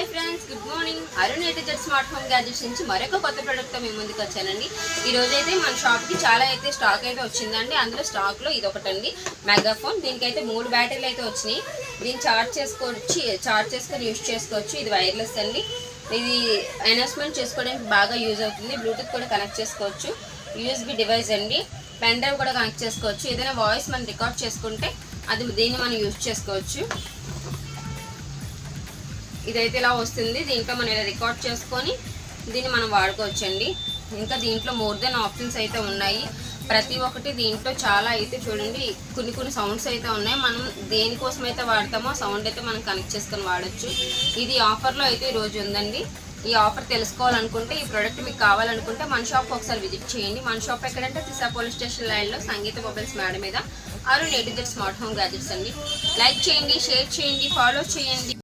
Hi friends, good morning. Arun ATZ smart home gadgets నుంచి మరొక కొత్త ప్రోడక్ట్తో మీ ముందుకు వచ్చానండి. ఈ రోజు అయితే మన షాప్కి చాలా అయితే స్టాక్ అయితే వచ్చిందండి. అందులో స్టాక్లో ఇది ఒకటండి మెగాఫోన్. దీనికైతే 3 బ్యాటరీలు అయితే వచ్చినాయి. దీన్ని చార్జ్ చేసుకొని యూజ్ చేసుకోవచ్చు. ఇది వైర్లెస్ అండి. ఇది అనౌన్స్మెంట్ చేసుకోవడానికి బాగా యూజ్ అవుతుంది. బ్లూటూత్ కూడా కనెక్ట్ చేసుకోవచ్చు. యూఎస్బి డివైస్ అండి. పెన్ డ్రైవ్ కూడా కనెక్ట్ చేసుకోవచ్చు. ఏదైనా వాయిస్ మనం రికార్డ్ చేసుకుంటే దీన్ని మనం యూజ్ చేసుకోవచ్చు. ఇదైతే ఇలా వస్తుంది. దీంట్లో మనం ఇలా రికార్డ్ చేసుకొని దీన్ని మనం వాడుకోవచ్చండి. ఇంకా దీంట్లో మోర్ దెన్ ఆప్షన్స్ అయితే ఉన్నాయి. ప్రతి ఒక్కటి దీంట్లో చాలా అయితే చూడండి, కొన్ని సౌండ్స్ అయితే ఉన్నాయి. మనం దేనికోసం అయితే వాడతామో సౌండ్ అయితే మనం కనెక్ట్ చేసుకొని వాడచ్చు. ఇది ఆఫర్లో అయితే ఈరోజు ఉందండి. ఈ ఆఫర్ తెలుసుకోవాలనుకుంటే, ఈ ప్రోడక్ట్ మీకు కావాలనుకుంటే మన షాప్ ఒకసారి విజిట్ చేయండి. మన షాప్ ఎక్కడంటే దిశా పోలీస్ స్టేషన్ లైన్లో సంగీత మొబైల్స్ మేడ మీద Arun ATZ smart home gadgets అండి. లైక్ చేయండి, షేర్ చేయండి, ఫాలో చేయండి.